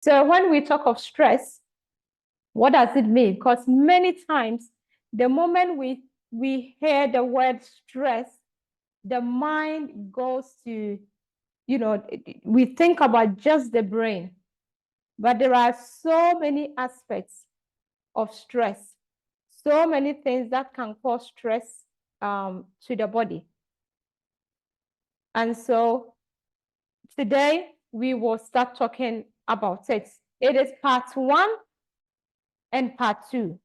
So when we talk of stress, what does it mean? Because many times, the moment we hear the word stress, the mind goes to, we think about just the brain. But there are so many aspects of stress, so many things that can cause stress to the body. And so today we will start talking about it. It is part 1 and part 2.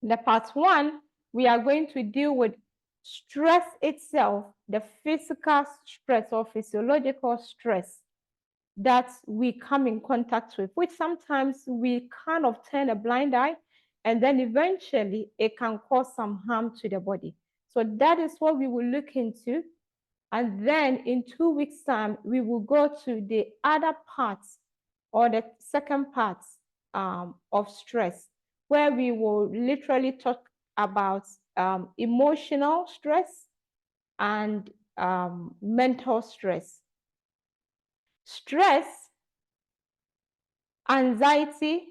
In the part 1, we are going to deal with stress itself, the physical stress or physiological stress that we come in contact with, which sometimes we kind of turn a blind eye, and then eventually it can cause some harm to the body. So that is what we will look into. And then in 2 weeks' time, we will go to the other parts or the second part of stress, where we will literally talk about emotional stress and mental stress. Stress, anxiety,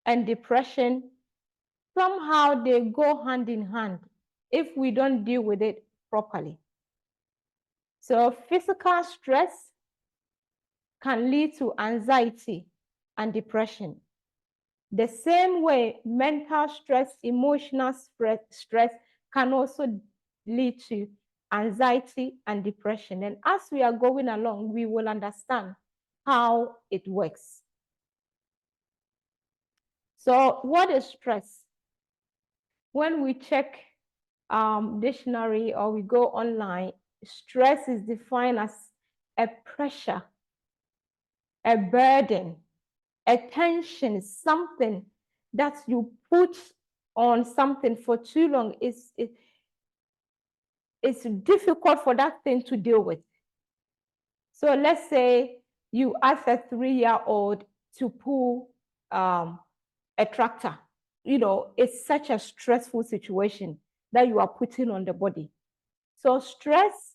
and depression, somehow they go hand in hand if we don't deal with it properly. So physical stress can lead to anxiety and depression. The same way mental stress, emotional stress can also lead to anxiety and depression. And as we are going along, we will understand how it works. So what is stress? When we check dictionary or we go online, stress is defined as a pressure, a burden, a tension, something that you put on something for too long. It's difficult for that thing to deal with. So let's say you ask a 3-year-old to pull a tractor. It's such a stressful situation that you are putting on the body. So stress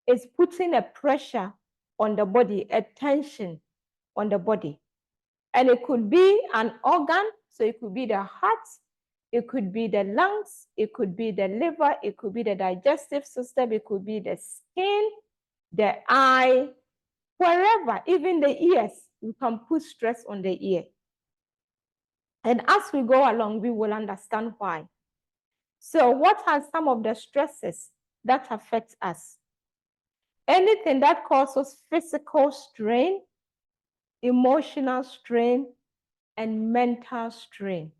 is putting a pressure on the body, a tension on the body. And it could be an organ, so it could be the heart, it could be the lungs, it could be the liver, it could be the digestive system, it could be the skin, the eye, wherever, even the ears. You can put stress on the ear. And as we go along, we will understand why. So what are some of the stresses that affect us? Anything that causes physical strain, emotional strain, and mental strain.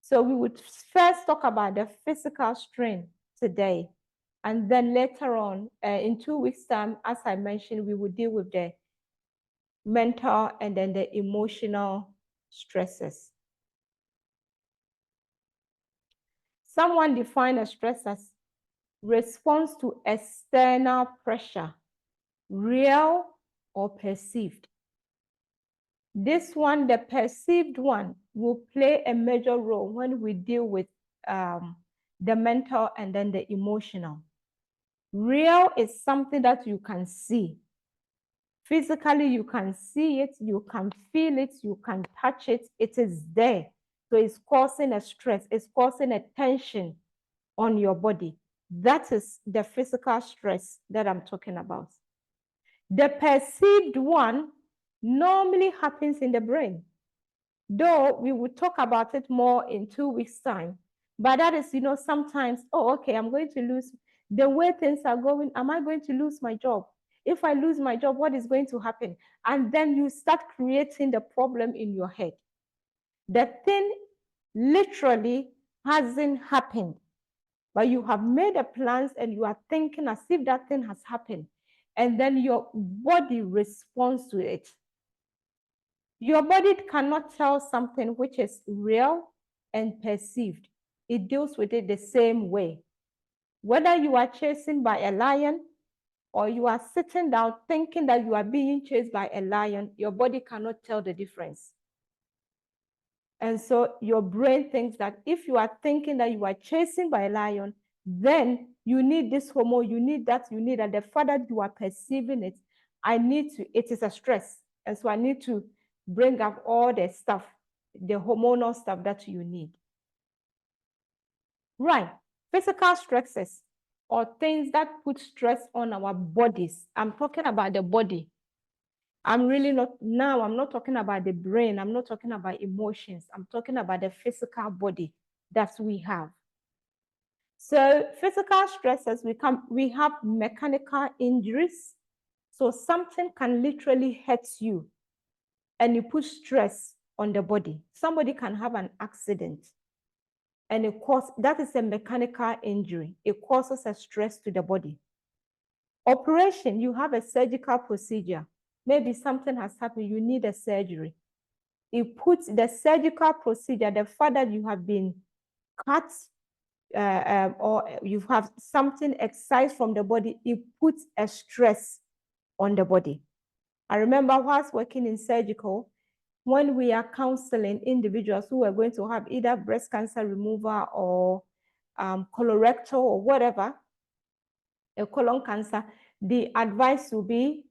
So we would first talk about the physical strain today. And then later on, in 2 weeks' time, as I mentioned, we will deal with the mental and then the emotional stresses. Someone defined a stress as response to external pressure, real or perceived. This one, the perceived one, will play a major role when we deal with the mental and then the emotional. Real is something that you can see. Physically, you can see it, you can feel it, you can touch it, it is there. So it's causing a stress, it's causing a tension on your body. That is the physical stress that I'm talking about. The perceived one normally happens in the brain, though we will talk about it more in 2 weeks' time. But that is, sometimes, okay, I'm going to lose, the way things are going, am I going to lose my job? If I lose my job, what is going to happen? And then you start creating the problem in your head. The thing literally hasn't happened, but you have made a plans and you are thinking as if that thing has happened. And then your body responds to it. Your body cannot tell something which is real and perceived. It deals with it the same way. Whether you are chasing by a lion or you are sitting down thinking that you are being chased by a lion, your body cannot tell the difference. And so your brain thinks that if you are thinking that you are chasing by a lion, then you need this hormone, you need that, you need that. The fact that you are perceiving it, it is a stress. And so I need to bring up all the stuff, the hormonal stuff that you need. Right. Physical stresses or things that put stress on our bodies. I'm talking about the body. I'm not talking about the brain. I'm not talking about emotions. I'm talking about the physical body that we have. So physical stresses, we have mechanical injuries. So something can literally hurt you and you put stress on the body. Somebody can have an accident and that is a mechanical injury. It causes a stress to the body. Operation, you have a surgical procedure. Maybe something has happened, you need a surgery. It puts the surgical procedure, the fact that you have been cut or you have something excised from the body, it puts a stress on the body. I remember whilst working in surgical, when we are counseling individuals who are going to have either breast cancer removal or colorectal or whatever, a colon cancer, the advice will be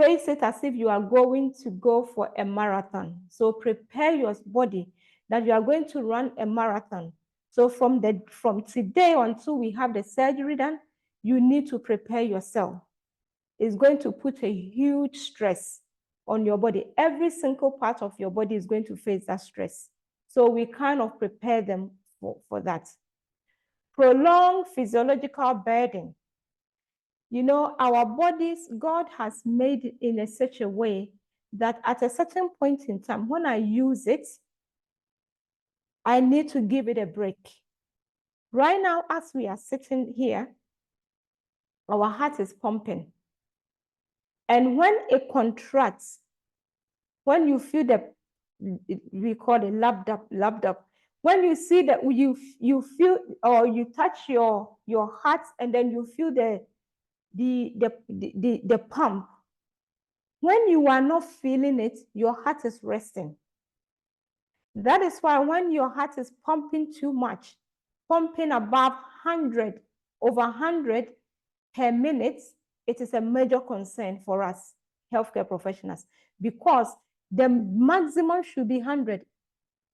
face it as if you are going to go for a marathon. So prepare your body that you are going to run a marathon. So from today until we have the surgery done, you need to prepare yourself. It's going to put a huge stress on your body. Every single part of your body is going to face that stress. So we kind of prepare them for that. Prolonged physiological burden. You know, our bodies, God has made it in such a way that at a certain point in time, when I use it, I need to give it a break. Right now, as we are sitting here, our heart is pumping. And when it contracts, when you feel we call it lapped up, when you see that you feel or you touch your heart and then you feel the pump. When you are not feeling it, your heart is resting. That is why when your heart is pumping too much, pumping above 100, over 100 per minute, it is a major concern for us healthcare professionals, because the maximum should be 100.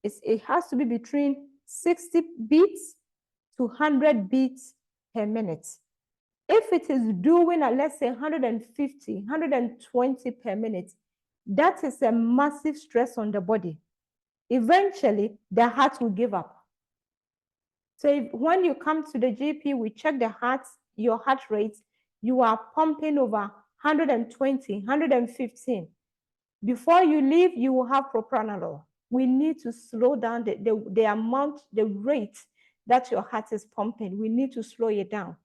It has to be between 60 beats to 100 beats per minute. If it is doing, let's say 150, 120 per minute, that is a massive stress on the body. Eventually, the heart will give up. So when you come to the GP, we check your heart rate, you are pumping over 120, 115. Before you leave, you will have propranolol. We need to slow down the amount, the rate that your heart is pumping. We need to slow it down.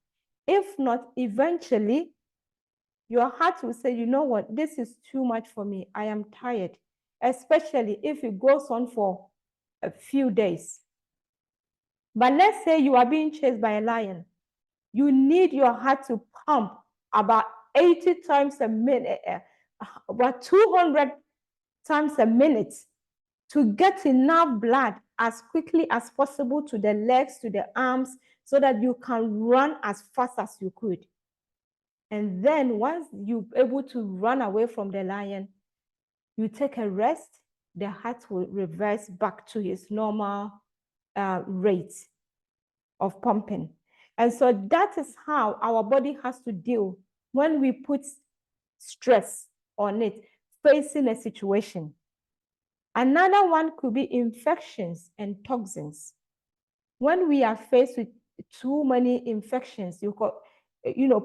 If not, eventually, your heart will say, you know what, this is too much for me. I am tired, especially if it goes on for a few days. But let's say you are being chased by a lion. You need your heart to pump about 80 times a minute, about 200 times a minute to get enough blood as quickly as possible to the legs, to the arms, so that you can run as fast as you could. And then once you're able to run away from the lion, you take a rest, the heart will reverse back to its normal rate of pumping. And so that is how our body has to deal when we put stress on it, facing a situation. Another one could be infections and toxins. When we are faced with too many infections,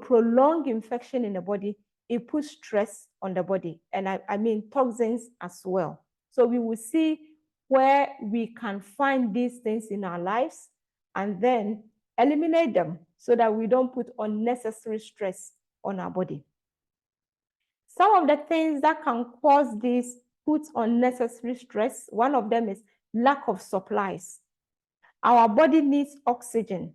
prolonged infection in the body, it puts stress on the body. And I mean toxins as well. So we will see where we can find these things in our lives and then eliminate them so that we don't put unnecessary stress on our body. Some of the things that can cause this, put unnecessary stress, one of them is lack of supplies. Our body needs oxygen,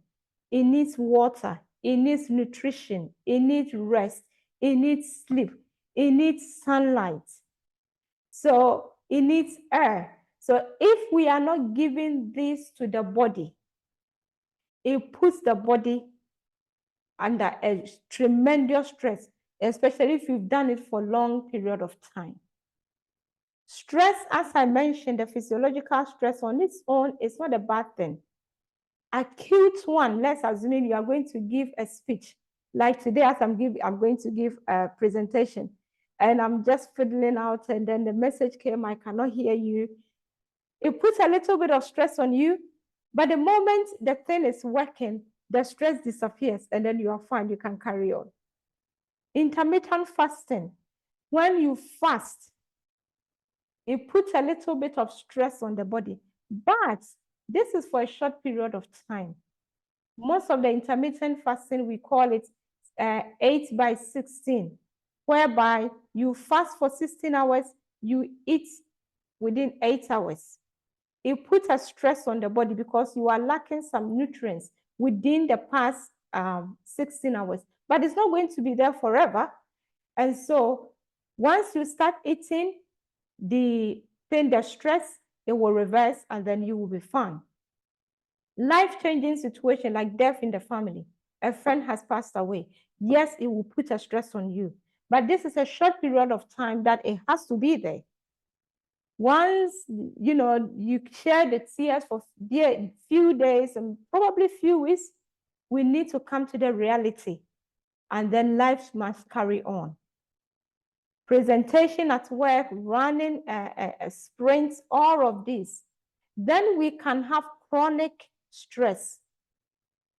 it needs water, it needs nutrition, it needs rest, it needs sleep, it needs sunlight. So it needs air. So if we are not giving this to the body, it puts the body under a tremendous stress, especially if you've done it for a long period of time. Stress, as I mentioned, the physiological stress on its own is not a bad thing. Acute one, let's assume you are going to give a speech. Like today, as I'm going to give a presentation, and I'm just fiddling out, and then the message came, I cannot hear you. It puts a little bit of stress on you, but the moment the thing is working, the stress disappears, and then you are fine, you can carry on. Intermittent fasting, when you fast, it puts a little bit of stress on the body, but this is for a short period of time. Most of the intermittent fasting, we call it 8/16, whereby you fast for 16 hours, you eat within 8 hours. It puts a stress on the body because you are lacking some nutrients within the past 16 hours, but it's not going to be there forever. And so once you start eating, the stress, it will reverse, and then you will be fine. Life-changing situation like death in the family, a friend has passed away. Yes, it will put a stress on you, but this is a short period of time that it has to be there. Once you share the tears for a few days and probably few weeks, we need to come to the reality, and then life must carry on. Presentation at work, running a sprint, all of this. Then we can have chronic stress.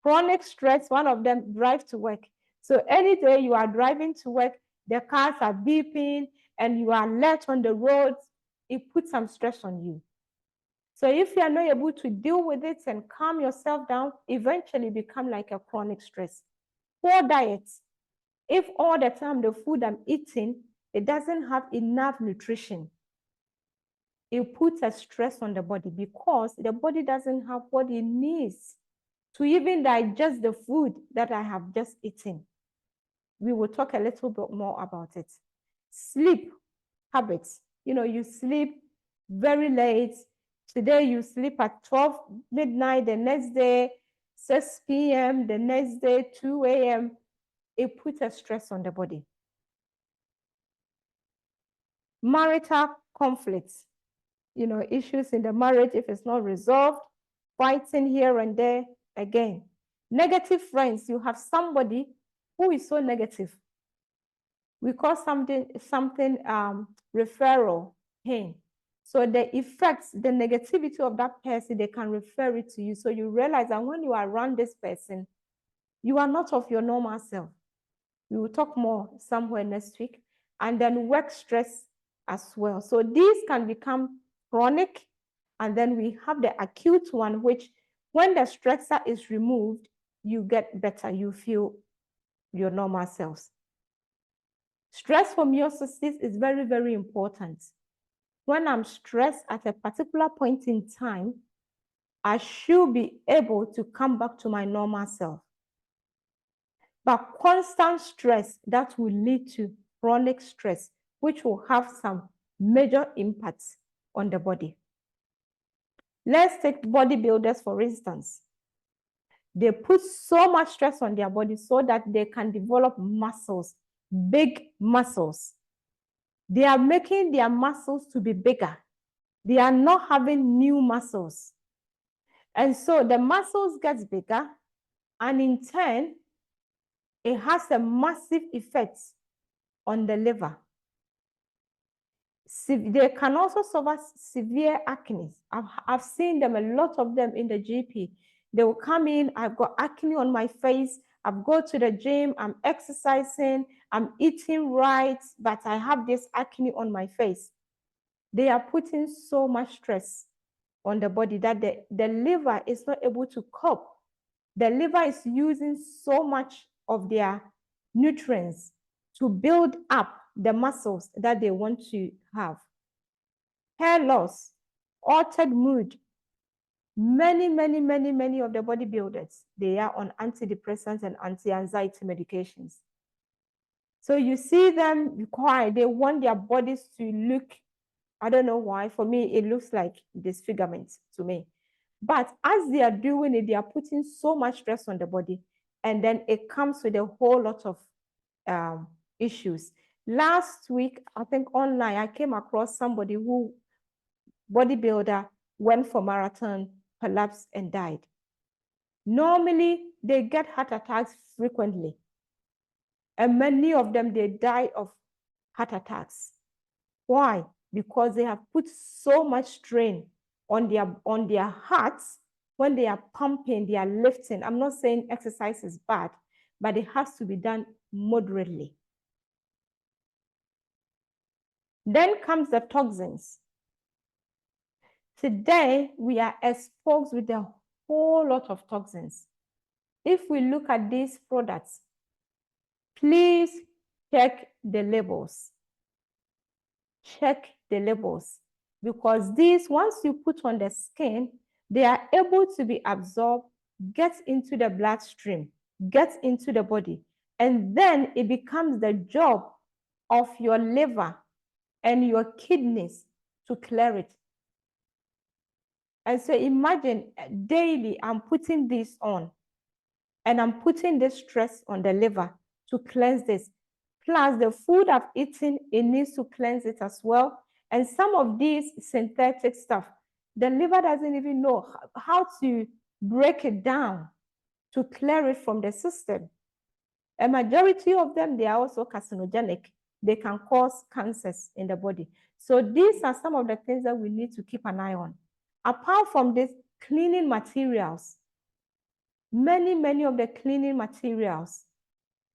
Chronic stress, one of them, drive to work. So any day you are driving to work, the cars are beeping and you are late on the roads, it puts some stress on you. So if you are not able to deal with it and calm yourself down, eventually become like a chronic stress. Poor diet. If all the time the food I'm eating, it doesn't have enough nutrition, it puts a stress on the body because the body doesn't have what it needs to even digest the food that I have just eaten. We will talk a little bit more about it. Sleep habits. You sleep very late. Today you sleep at 12 midnight, the next day 6 p.m., the next day 2 a.m. It puts a stress on the body. Marital conflicts, issues in the marriage, if it's not resolved, fighting here and there again. Negative friends, you have somebody who is so negative. We call something referral pain. So the effects, the negativity of that person, they can refer it to you. So you realize that when you are around this person, you are not of your normal self. We will talk more somewhere next week. And then work stress as well. So these can become chronic. And then we have the acute one, which when the stressor is removed, you get better. You feel your normal selves. Stress homeostasis is very, very important. When I'm stressed at a particular point in time, I should be able to come back to my normal self. But constant stress, that will lead to chronic stress, which will have some major impacts on the body. Let's take bodybuilders, for instance. They put so much stress on their body so that they can develop muscles, big muscles. They are making their muscles to be bigger. They are not having new muscles. And so the muscles get bigger, and in turn, it has a massive effect on the liver. They can also suffer severe acne. I've seen them, a lot of them in the GP. They will come in, I've got acne on my face, I've gone to the gym, I'm exercising, I'm eating right, but I have this acne on my face. They are putting so much stress on the body that the liver is not able to cope. The liver is using so much of their nutrients to build up the muscles that they want to have. Hair loss, altered mood. Many of the bodybuilders, they are on antidepressants and anti-anxiety medications. So you see them quiet, they want their bodies to look, I don't know why, for me, it looks like disfigurement to me. But as they are doing it, they are putting so much stress on the body, and then it comes with a whole lot of issues. Last week, I think online, I came across somebody who, bodybuilder, went for marathon, collapsed and died. Normally, they get heart attacks frequently. And many of them, they die of heart attacks. Why? Because they have put so much strain on their hearts when they are pumping, they are lifting. I'm not saying exercise is bad, but it has to be done moderately. Then comes the toxins. Today, we are exposed with a whole lot of toxins. If we look at these products, please check the labels. Check the labels, because these, once you put on the skin, they are able to be absorbed, get into the bloodstream, get into the body, and then it becomes the job of your liver and your kidneys to clear it. And so imagine daily I'm putting this on, and I'm putting this stress on the liver to cleanse this. Plus the food I've eaten, it needs to cleanse it as well. And some of these synthetic stuff, the liver doesn't even know how to break it down to clear it from the system. A majority of them, they are also carcinogenic. They can cause cancers in the body. So these are some of the things that we need to keep an eye on. Apart from this, cleaning materials, many of the cleaning materials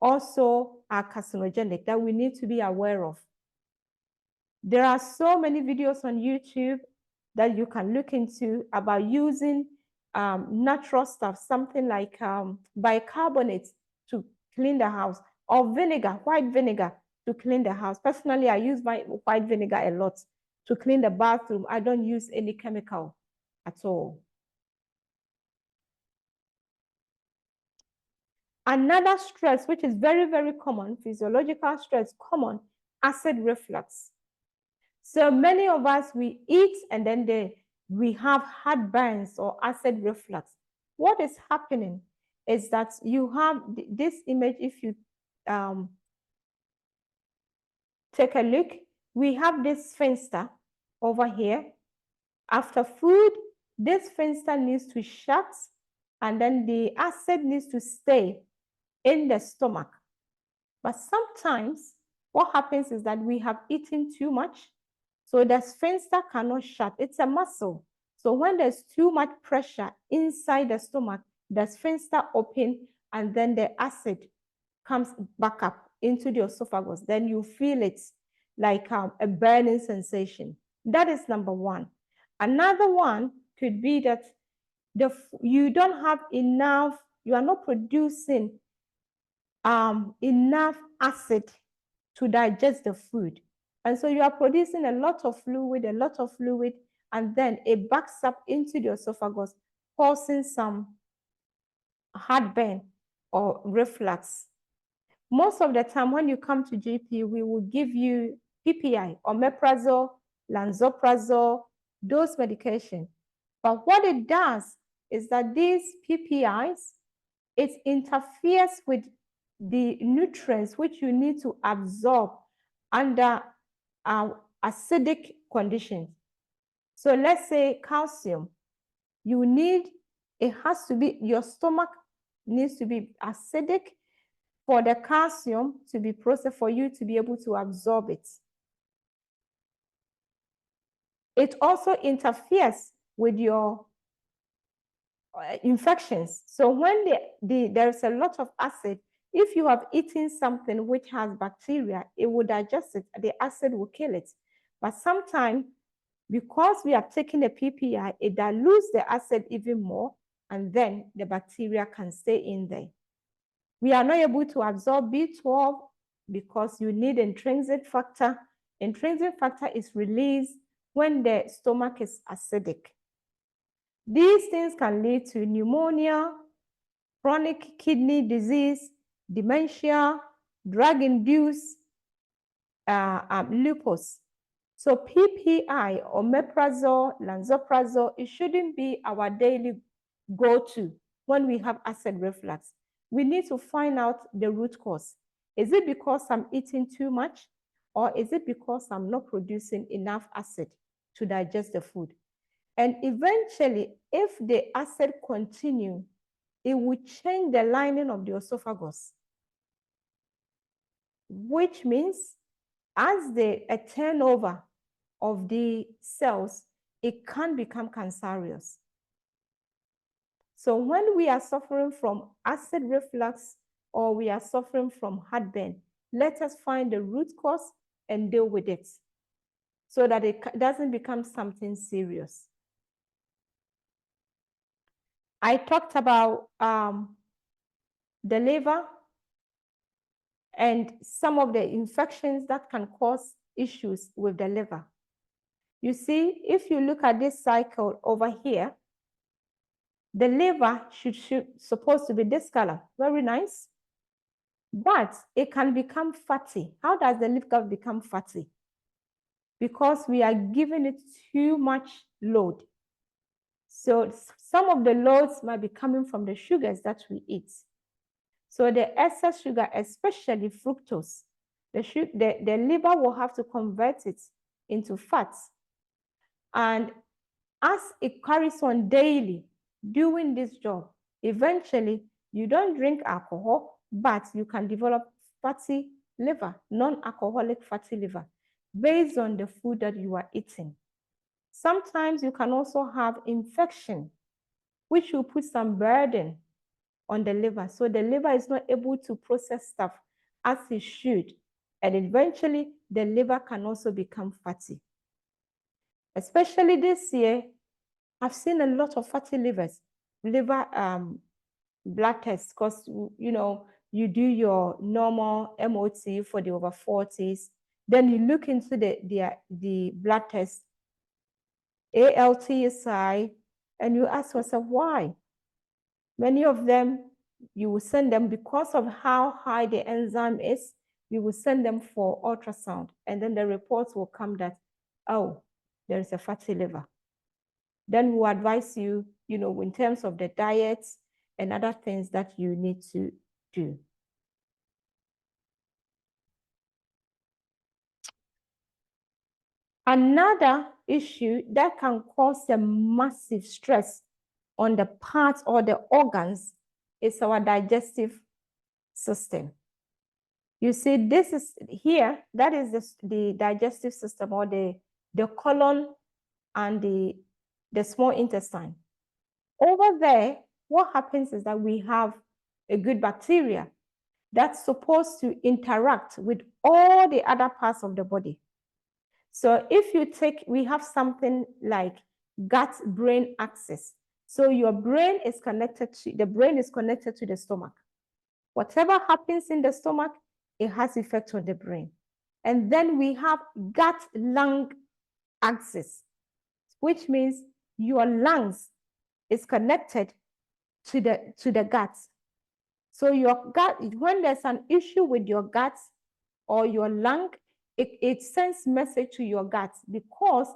also are carcinogenic that we need to be aware of. There are so many videos on YouTube that you can look into about using natural stuff, something like bicarbonate to clean the house, or vinegar, white vinegar to clean the house. Personally, I use white vinegar a lot to clean the bathroom. I don't use any chemical at all. Another stress, which is very common, physiological stress, common, acid reflux. So many of us, we eat and then we have heartburns or acid reflux. What is happening is that you have this image. If you take a look, we have this sphincter over here. After food, this sphincter needs to shut, and then the acid needs to stay in the stomach. But sometimes what happens is that we have eaten too much, so the sphincter cannot shut. It's a muscle. So when there's too much pressure inside the stomach, the sphincter opens, and then the acid comes back up into the esophagus. Then you feel it like a burning sensation. That is number one. Another one could be that you don't have enough, you are not producing enough acid to digest the food. And so you are producing a lot of fluid, and then it backs up into the esophagus, causing some heartburn or reflux. Most of the time when you come to GP, we will give you PPI, omeprazole, lansoprazole, those medications. But what it does is that these PPIs, it interferes with the nutrients which you need to absorb under acidic conditions. So let's say calcium, it has to be, your stomach needs to be acidic for the calcium to be processed, for you to be able to absorb it. It also interferes with your infections. So when there's a lot of acid, if you have eaten something which has bacteria, it will digest it. The acid will kill it. But sometimes, because we have taken the PPI, it dilutes the acid even more, and then the bacteria can stay in there. We are not able to absorb B12 because you need intrinsic factor. Intrinsic factor is released when the stomach is acidic. These things can lead to pneumonia, chronic kidney disease, dementia, drug-induced lupus. So PPI, omeprazole, lansoprazole, it shouldn't be our daily go-to when we have acid reflux. We need to find out the root cause. Is it because I'm eating too much? Or is it because I'm not producing enough acid to digest the food? And eventually, if the acid continue, it will change the lining of the esophagus, which means as a turnover of the cells, it can become cancerous. So when we are suffering from acid reflux or we are suffering from heartburn, let us find the root cause and deal with it so that it doesn't become something serious. I talked about the liver and some of the infections that can cause issues with the liver. You see, if you look at this cycle over here, the liver should supposed to be this color, very nice, but it can become fatty. How does the liver become fatty? Because we are giving it too much load. So some of the loads might be coming from the sugars that we eat. So the excess sugar, especially fructose, the liver will have to convert it into fats. And as it carries on daily doing this job, eventually you don't drink alcohol, but you can develop fatty liver, non-alcoholic fatty liver, based on the food that you are eating. Sometimes you can also have infection, which will put some burden on the liver. So the liver is not able to process stuff as it should. And eventually the liver can also become fatty. Especially this year, I've seen a lot of fatty liver blood tests, because you do your normal MOT for the over 40s. Then you look into the blood test, ALT is high, and you ask yourself why. Many of them, you will send them because of how high the enzyme is, you will send them for ultrasound, and then the reports will come that, oh, there is a fatty liver. Then we'll advise you, in terms of the diet and other things that you need to do. Another issue that can cause a massive stress on the parts or the organs is our digestive system. You see, this is here, that is the digestive system, or the colon and the small intestine. Over there, what happens is that we have a good bacteria that's supposed to interact with all the other parts of the body. So if you we have something like gut-brain axis. So your brain is connected to the stomach. Whatever happens in the stomach, it has effect on the brain. And then we have gut-lung axis, which means your lungs is connected to the gut. So your gut, when there's an issue with your gut or your lung, it sends message to your gut, because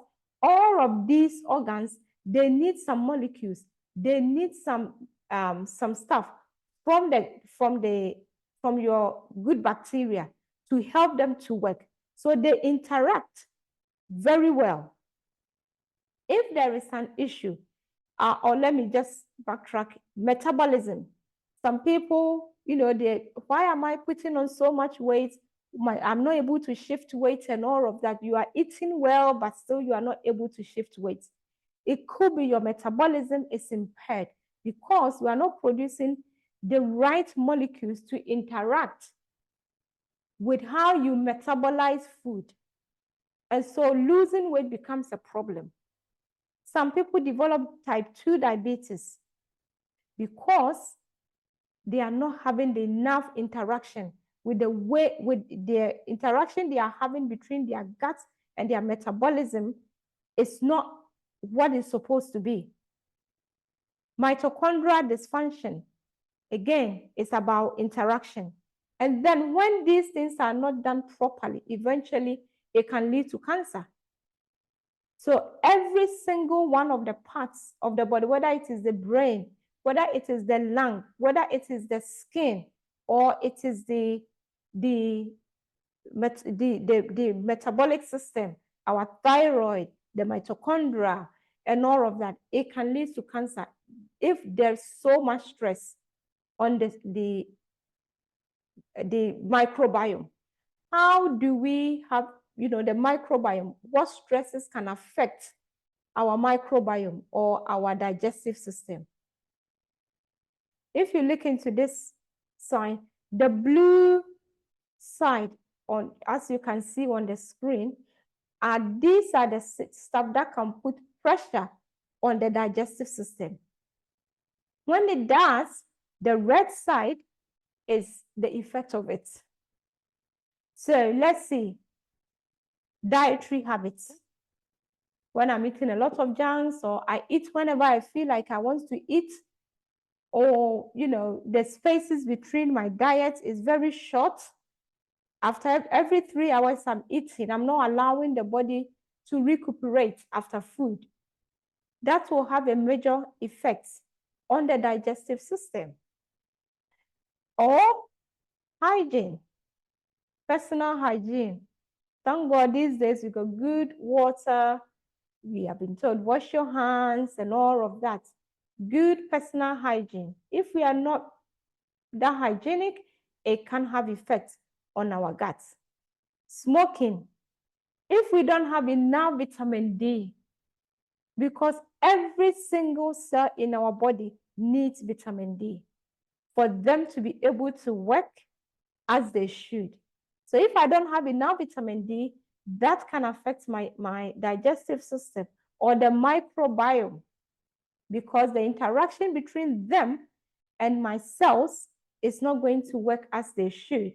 all of these organs, they need some molecules, they need some stuff from your good bacteria to help them to work. So they interact very well. If there is an issue, or let me just backtrack, metabolism. Some people, why am I putting on so much weight? I'm not able to shift weight and all of that. You are eating well, but still you are not able to shift weight. It could be your metabolism is impaired because we are not producing the right molecules to interact with how you metabolize food. And so losing weight becomes a problem. Some people develop type 2 diabetes because they are not having enough interaction with the interaction they are having between their gut and their metabolism is not what it's supposed to be. Mitochondrial dysfunction, again, is about interaction. And then when these things are not done properly, eventually it can lead to cancer. So every single one of the parts of the body, whether it is the brain, whether it is the lung, whether it is the skin, or it is the the metabolic system, our thyroid, the mitochondria, and all of that, it can lead to cancer if there's so much stress on the microbiome. How do we have, the microbiome? What stresses can affect our microbiome or our digestive system? If you look into this sign, the blue side, as you can see on the screen, these are the stuff that can put pressure on the digestive system. When it does, the red side is the effect of it. So let's see, dietary habits. When I'm eating a lot of junks, or I eat whenever I feel like I want to eat, or, the spaces between my diet is very short. After every 3 hours I'm eating, I'm not allowing the body to recuperate after food. That will have a major effect on the digestive system. Or hygiene, personal hygiene. Thank God these days we got good water. We have been told wash your hands and all of that. Good personal hygiene. If we are not that hygienic, it can have effects on our guts. Smoking. If we don't have enough vitamin D, because every single cell in our body needs vitamin D for them to be able to work as they should. So if I don't have enough vitamin D, that can affect my digestive system or the microbiome, because the interaction between them and my cells is not going to work as they should.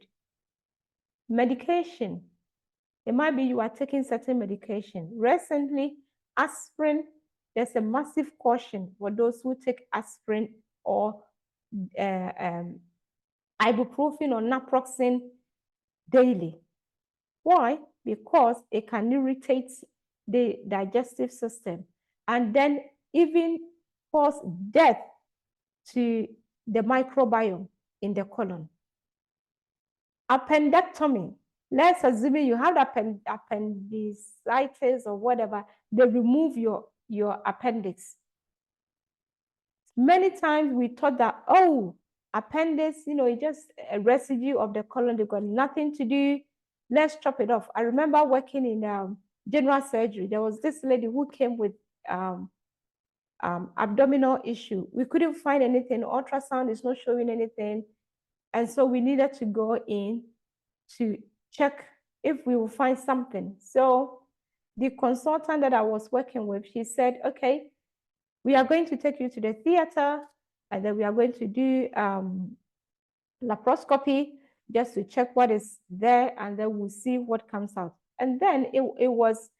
Medication. It might be you are taking certain medication. Recently, aspirin, there's a massive caution for those who take aspirin or ibuprofen or naproxen daily. Why? Because it can irritate the digestive system and then even cause death to the microbiome in the colon. Appendectomy. Let's assume you have appendicitis or whatever. They remove your appendix. Many times we thought that, oh, appendix, it's just a residue of the colon. They've got nothing to do. Let's chop it off. I remember working in general surgery. There was this lady who came with abdominal issue. We couldn't find anything. Ultrasound is not showing anything. And so we needed to go in to check if we will find something. So the consultant that I was working with, she said, okay, we are going to take you to the theater, and then we are going to do laparoscopy just to check what is there, and then we'll see what comes out. And then it was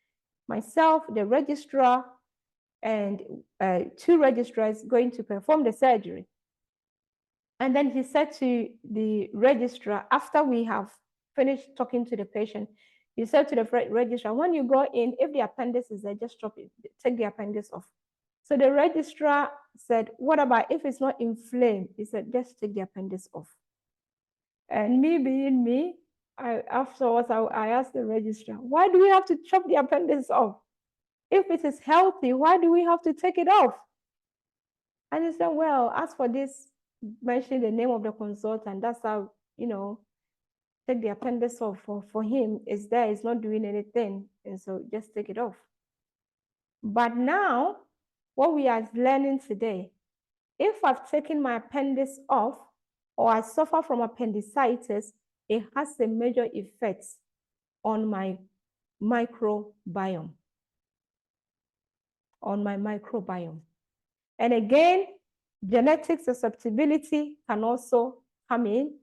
myself, the registrar, and 2 registrars going to perform the surgery. And then he said to the registrar, after we have finished talking to the patient, he said to the registrar, when you go in, if the appendix is there, just chop it, take the appendix off. So the registrar said, what about if it's not inflamed? He said, just take the appendix off. And me being me, afterwards I asked the registrar, why do we have to chop the appendix off? If it is healthy, why do we have to take it off? And he said, well, as for this, mention the name of the consultant, that's how, take the appendix off. For him, it's there, it's not doing anything, and so just take it off. But now, what we are learning today, if I've taken my appendix off or I suffer from appendicitis, it has a major effect on my microbiome. And again, genetic susceptibility can also come in,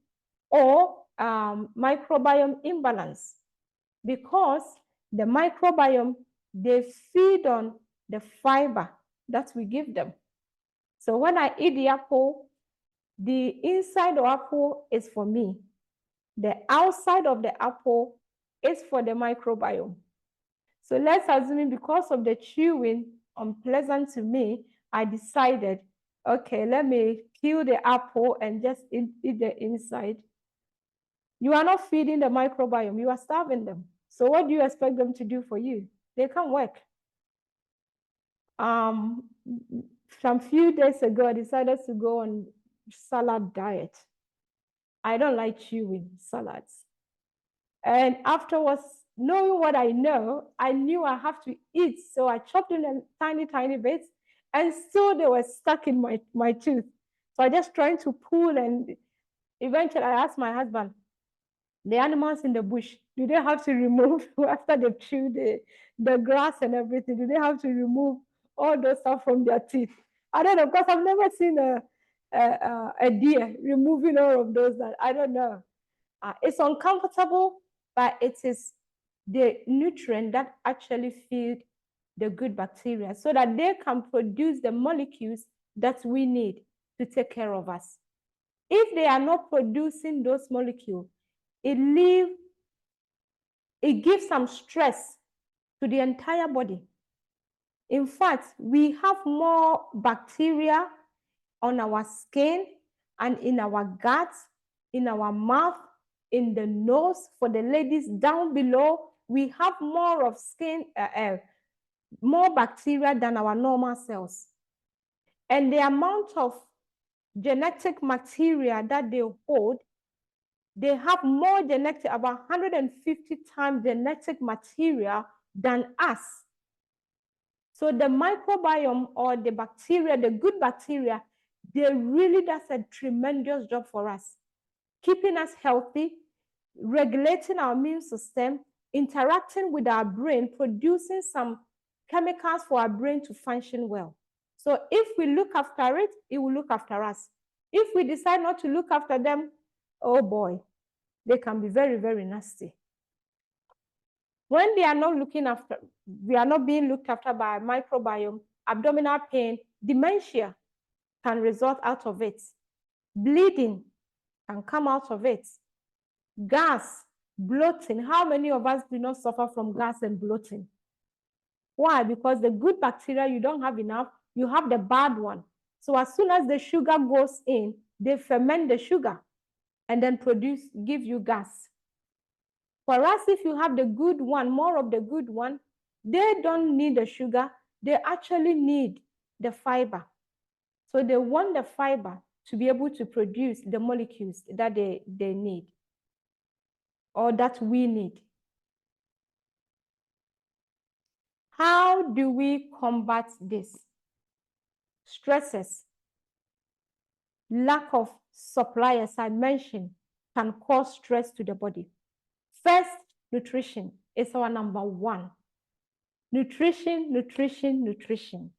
or microbiome imbalance, because the microbiome, they feed on the fiber that we give them. So when I eat the apple, the inside of the apple is for me. The outside of the apple is for the microbiome. So let's assume because of the chewing unpleasant to me, I decided, okay, let me peel the apple and just eat the inside. You are not feeding the microbiome, you are starving them. So what do you expect them to do for you? They can't work. Some few days ago, I decided to go on salad diet. I don't like chewing salads. And afterwards, knowing what I know, I knew I have to eat. So I chopped in a tiny, tiny bits, and still they were stuck in my tooth. So I just trying to pull, and eventually I asked my husband, the animals in the bush, do they have to remove, after they chew the grass and everything, do they have to remove all those stuff from their teeth? I don't know, because I've never seen a deer removing all of those. That I don't know. It's uncomfortable, but it is the nutrient that actually feed the good bacteria so that they can produce the molecules that we need to take care of us. If they are not producing those molecules, it gives some stress to the entire body. In fact, we have more bacteria on our skin and in our guts, in our mouth, in the nose. For the ladies down below, we have more of more bacteria than our normal cells. And the amount of genetic material that they hold, they have more genetic, about 150 times genetic material than us. So the microbiome, or the bacteria, the good bacteria, they really does a tremendous job for us, keeping us healthy, regulating our immune system, interacting with our brain, producing some chemicals for our brain to function well. So if we look after it, it will look after us. If we decide not to look after them, oh boy, they can be very, very nasty. When they are not we are not being looked after by a microbiome, abdominal pain, dementia can result out of it. Bleeding can come out of it. Gas, bloating. How many of us do not suffer from gas and bloating? Why? Because the good bacteria, you don't have enough, you have the bad one. So as soon as the sugar goes in, they ferment the sugar and then give you gas. For us, if you have the good one, more of the good one, they don't need the sugar, they actually need the fiber. So they want the fiber to be able to produce the molecules that they need, or that we need. How do we combat this? Stresses, lack of supply, as I mentioned, can cause stress to the body. First, nutrition is our number one. Nutrition, nutrition, nutrition.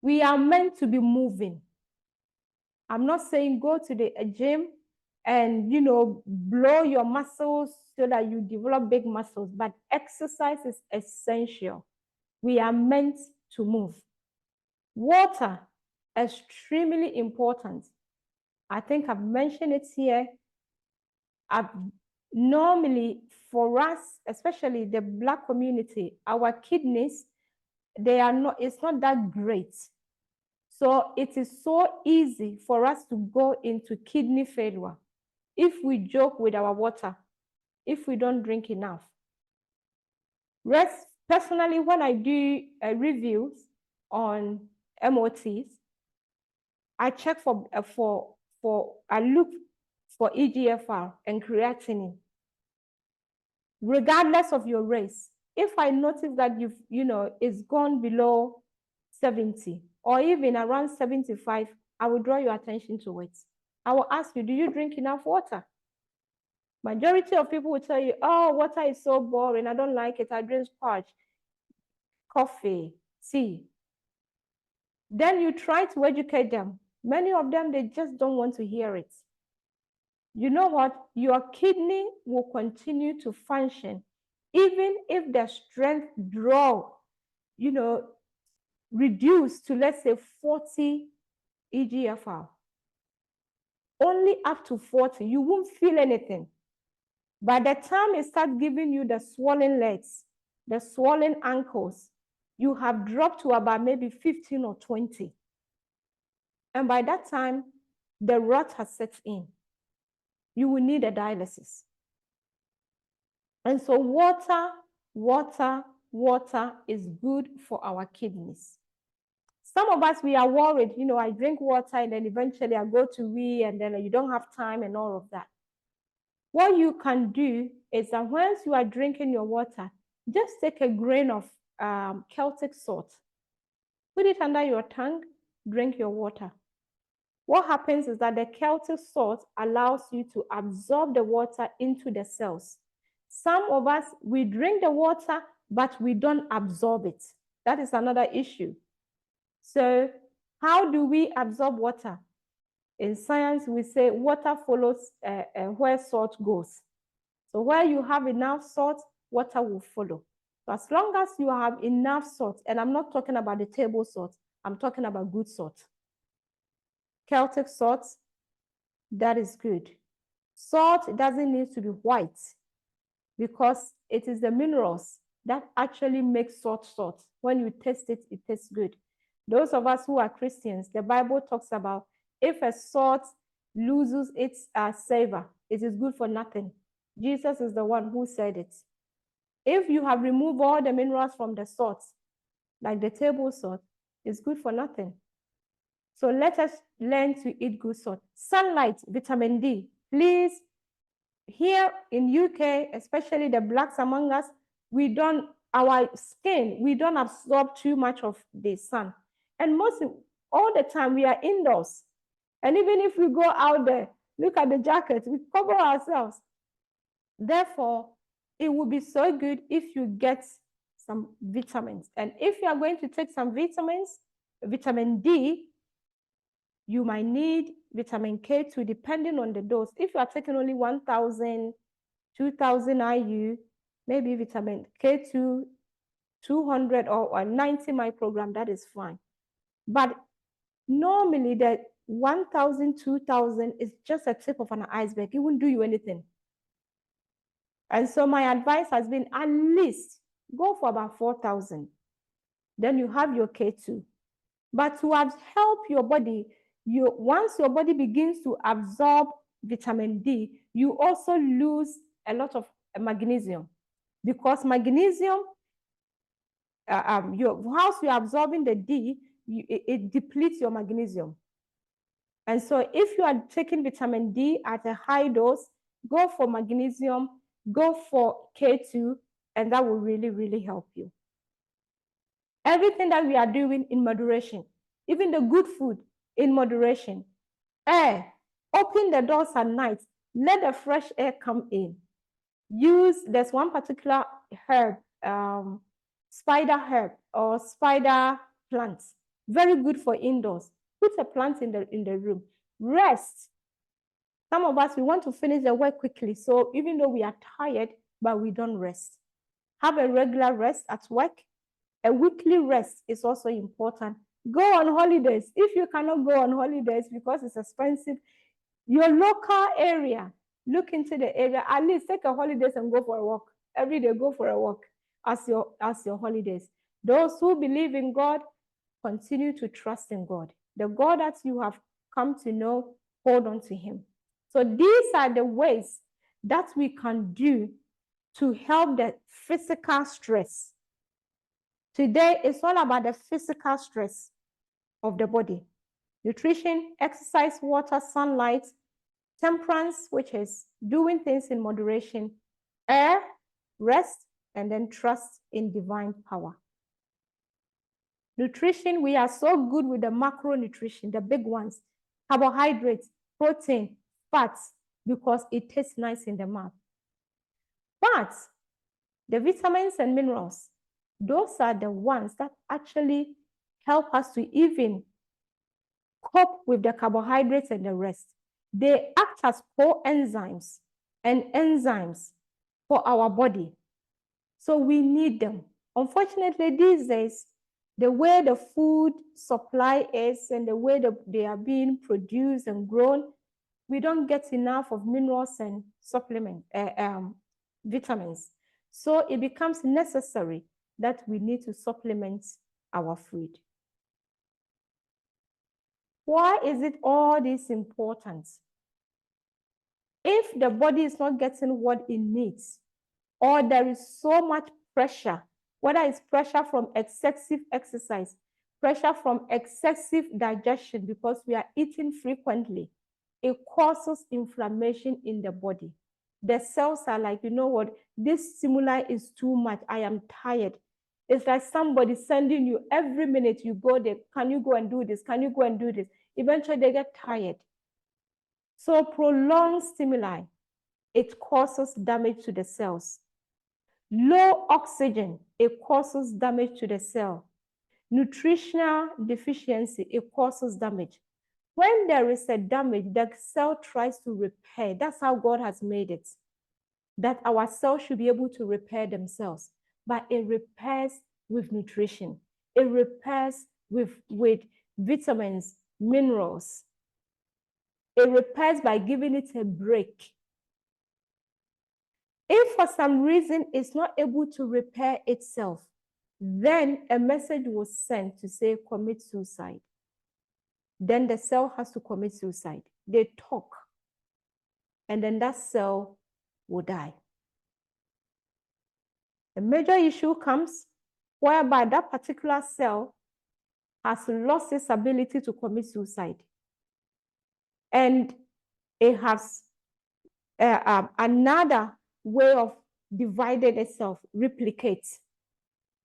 We are meant to be moving. I'm not saying go to the gym and, blow your muscles so that you develop big muscles, but exercise is essential. We are meant to move. Water, extremely important. I think I've mentioned it here. Normally, for us, especially the Black community, our kidneys, it's not that great. So it is so easy for us to go into kidney failure if we joke with our water, if we don't drink enough. Personally, when I do reviews on MOTs, I check I look for EGFR and creatinine, regardless of your race. If I notice that it's gone below 70 or even around 75, I will draw your attention to it. I will ask you, do you drink enough water? Majority of people will tell you, oh, water is so boring, I don't like it, I drink scotch, coffee, tea. Then you try to educate them. Many of them, they just don't want to hear it. You know what? Your kidney will continue to function even if the strength reduced to, let's say, 40 EGFR. Only up to 40, you won't feel anything. By the time it starts giving you the swollen legs, the swollen ankles, you have dropped to about maybe 15 or 20. And by that time, the rot has set in. you will need a dialysis. And so water is good for our kidneys. Some of us, we are worried, I drink water and then eventually I go to wee and then you don't have time and all of that. What you can do is that once you are drinking your water, just take a grain of Celtic salt, put it under your tongue, drink your water. What happens is that the Celtic salt allows you to absorb the water into the cells. Some of us, we drink the water, but we don't absorb it. That is another issue. So how do we absorb water? In science, we say water follows where salt goes. So where you have enough salt, water will follow. So as long as you have enough salt, and I'm not talking about the table salt, I'm talking about good salt. Celtic salt, that is good. Salt doesn't need to be white because it is the minerals that actually make salt salt. When you taste it, it tastes good. Those of us who are Christians, the Bible talks about if a salt loses its savor, it is good for nothing. Jesus is the one who said it. If you have removed all the minerals from the salt, like the table salt, it's good for nothing. So let us learn to eat good salt. Sunlight, vitamin D. Please, here in UK, especially the blacks among us, our skin, we don't absorb too much of the sun. And all the time we are indoors. And even if we go out there, look at the jacket, we cover ourselves. Therefore, it would be so good if you get some vitamins. And if you are going to take some vitamins, vitamin D, you might need vitamin K2 depending on the dose. If you are taking only 1,000, 2,000 IU, maybe vitamin K2, 200 or 90 microgram, that is fine. But normally the 1,000, 2,000 is just a tip of an iceberg. It won't do you anything. And so my advice has been at least go for about 4,000. Then you have your K2. But to help your body, once your body begins to absorb vitamin D, you also lose a lot of magnesium. Because magnesium, whilst you're absorbing the D, it depletes your magnesium. And so if you are taking vitamin D at a high dose, go for magnesium, go for K2, and that will really, really help you. Everything that we are doing in moderation, even the good food in moderation. Air, open the doors at night, let the fresh air come in. There's one particular herb, spider herb or spider plant, very good for indoors. Put a plant in the room. Rest. Some of us, we want to finish the work quickly. So even though we are tired, but we don't rest. Have a regular rest at work. A weekly rest is also important. Go on holidays. If you cannot go on holidays because it's expensive, your local area, look into the area. At least take a holidays and go for a walk. Every day, go for a walk as your holidays. Those who believe in God, continue to trust in God. The God that you have come to know, hold on to Him. So these are the ways that we can do to help the physical stress. Today, it's all about the physical stress of the body. Nutrition, exercise, water, sunlight, temperance, which is doing things in moderation, air, rest, and then trust in divine power. Nutrition, we are so good with the macronutrition, the big ones, carbohydrates, protein, fats, because it tastes nice in the mouth. But the vitamins and minerals, those are the ones that actually help us to even cope with the carbohydrates and the rest. They act as coenzymes and enzymes for our body. So we need them. Unfortunately, these days, the way the food supply is and the way that they are being produced and grown, we don't get enough of minerals and vitamins. So it becomes necessary that we need to supplement our food. Why is it all this important? If the body is not getting what it needs, or there is so much pressure, whether it's pressure from excessive exercise, pressure from excessive digestion because we are eating frequently, it causes inflammation in the body. The cells are like, you know what, this stimuli is too much, I am tired. It's like somebody sending you every minute you go there, can you go and do this? Can you go and do this? Eventually they get tired. So prolonged stimuli, it causes damage to the cells. Low oxygen, it causes damage to the cell. Nutritional deficiency, it causes damage. When there is a damage, the cell tries to repair. That's how God has made it, that our cells should be able to repair themselves. But it repairs with nutrition. It repairs with vitamins, minerals. It repairs by giving it a break. If for some reason it's not able to repair itself, then a message was sent to say commit suicide. Then the cell has to commit suicide. They talk, and then that cell will die. A major issue comes whereby that particular cell has lost its ability to commit suicide. And it has another way of dividing itself, replicates.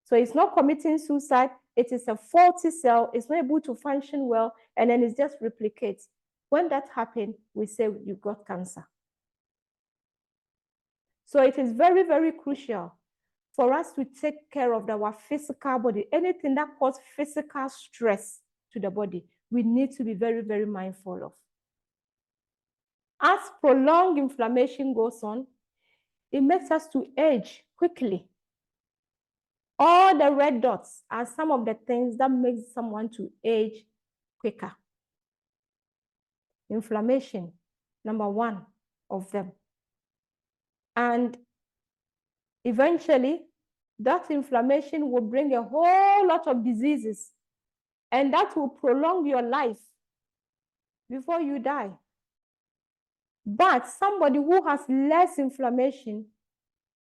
So it's not committing suicide, it is a faulty cell, it's not able to function well, and then it just replicates. When that happens, we say you got cancer. So it is very, very crucial for us to take care of our physical body. Anything that causes physical stress to the body, we need to be very, very mindful of. As prolonged inflammation goes on, it makes us to age quickly. All the red dots are some of the things that make someone to age quicker. Inflammation, number one of them. And eventually, that inflammation will bring a whole lot of diseases, and that will prolong your life before you die. But somebody who has less inflammation,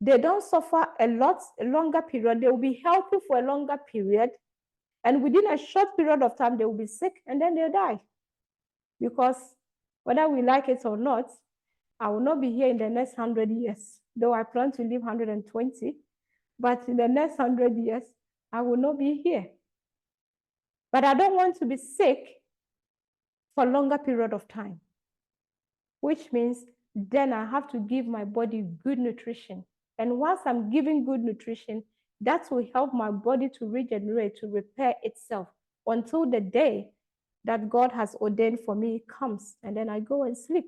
they don't suffer a longer period. They will be healthy for a longer period, and within a short period of time, they will be sick, and then they'll die. Because whether we like it or not, I will not be here in the next 100 years, though I plan to live 120. But in the next 100 years, I will not be here. But I don't want to be sick for a longer period of time, which means then I have to give my body good nutrition. And once I'm giving good nutrition, that will help my body to regenerate, to repair itself until the day that God has ordained for me comes, and then I go and sleep.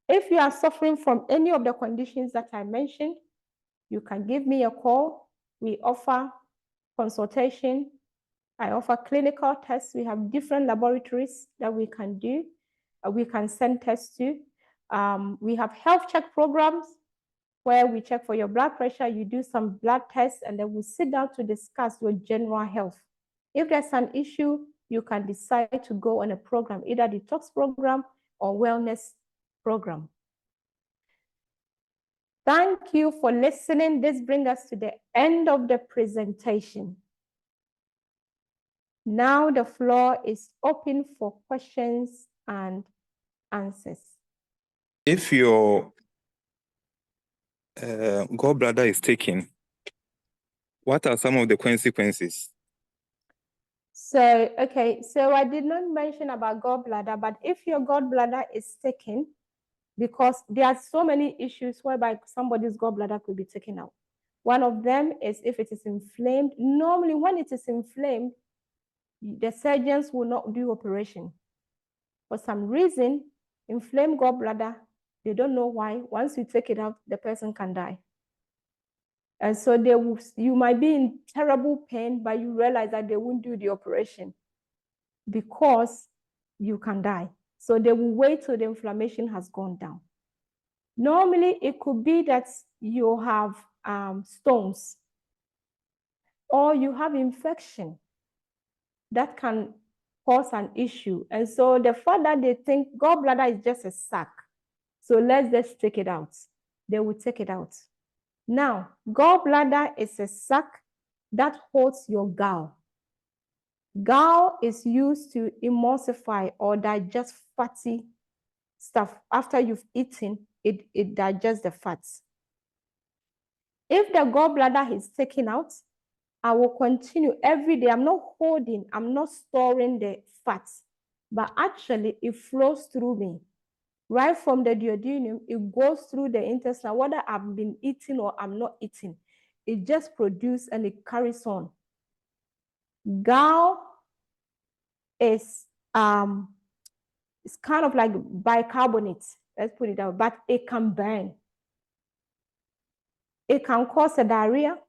If you are suffering from any of the conditions that I mentioned, you can give me a call. We offer consultation. I offer clinical tests. We have different laboratories that we can do. We can send tests to. We have health check programs where we check for your blood pressure, you do some blood tests, and then we sit down to discuss your general health. If there's an issue, you can decide to go on a program, either detox program or wellness program. Thank you for listening. This brings us to the end of the presentation. Now the floor is open for questions and answers. If your gallbladder is taken, what are some of the consequences? So, okay, so I did not mention about gallbladder, but if your gallbladder is taken, because there are so many issues whereby somebody's gallbladder could be taken out. One of them is if it is inflamed. Normally, when it is inflamed, the surgeons will not do operation. For some reason, inflamed gallbladder, they don't know why. Once you take it out, the person can die. And so you might be in terrible pain, but you realize that they won't do the operation because you can die. So they will wait till the inflammation has gone down. Normally, it could be that you have stones or you have infection that can cause an issue. And so the fact that they think gallbladder is just a sac, so let's just take it out, they will take it out. Now, gallbladder is a sac that holds your gall. Gall is used to emulsify or digest fatty stuff. After you've eaten, it digests the fats. If the gallbladder is taken out, I will continue every day. I'm not holding, I'm not storing the fats, but actually it flows through me. Right from the duodenum, it goes through the intestine, whether I've been eating or I'm not eating. It just produces and it carries on. Gall is it's kind of like bicarbonate, let's put it out, but it can burn. It can cause a diarrhea,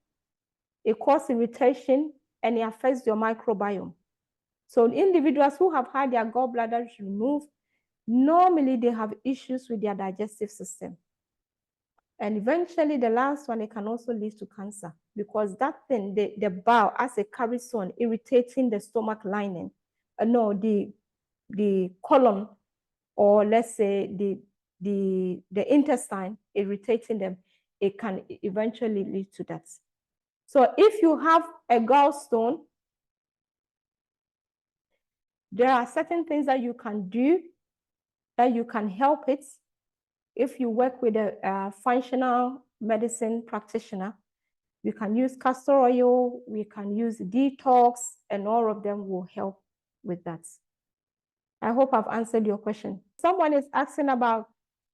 it causes irritation, and it affects your microbiome. So individuals who have had their gallbladders removed, normally they have issues with their digestive system. And eventually the last one, it can also lead to cancer, because that thing, the bowel, as it carries on, irritating the stomach lining, the colon, or let's say the intestine, irritating them, it can eventually lead to that. So if you have a gallstone, there are certain things that you can do that you can help it. If you work with a functional medicine practitioner, we can use castor oil, we can use detox, and all of them will help with that. I hope I've answered your question. Someone is asking about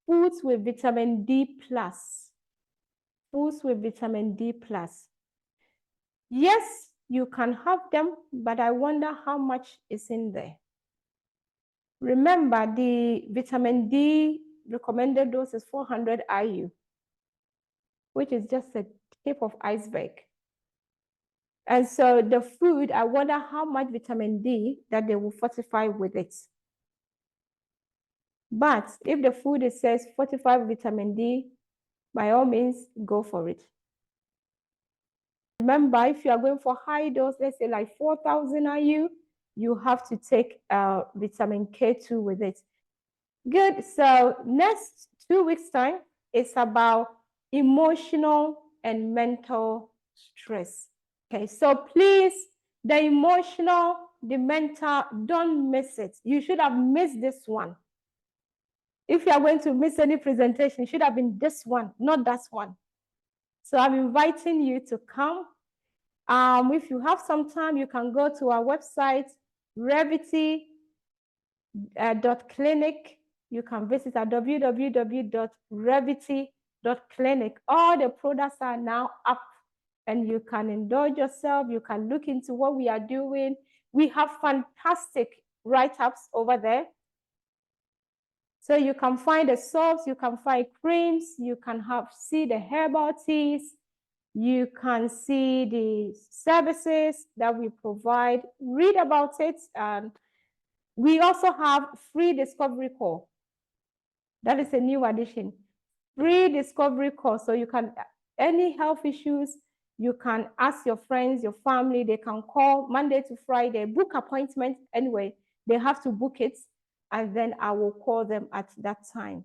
foods with vitamin D+. Foods with vitamin D+. Yes, you can have them, but I wonder how much is in there. Remember, the vitamin D recommended dose is 400 IU, which is just a tip of iceberg. And so the food, I wonder how much vitamin D that they will fortify with it. But if the food it says 45 vitamin D, by all means, go for it. Remember, if you are going for high dose, let's say like 4,000 IU, you have to take vitamin K2 with it. Good. So next 2 weeks' time, it's about emotional and mental stress. Okay, so please, the emotional, the mental, don't miss it. You should have missed this one. If you are going to miss any presentation, it should have been this one, not that one. So I'm inviting you to come. If you have some time, you can go to our website, Revity.clinic. You can visit at www.revity.clinic. All the products are now up, and you can indulge yourself. You can look into what we are doing. We have fantastic write-ups over there. So you can find the soaps, you can find creams, you can see the herbal teas, you can see the services that we provide. Read about it. We also have free discovery call. That is a new addition. Free discovery call. So you can, any health issues, you can ask your friends, your family, they can call Monday to Friday, book appointment anyway. They have to book it, and then I will call them at that time.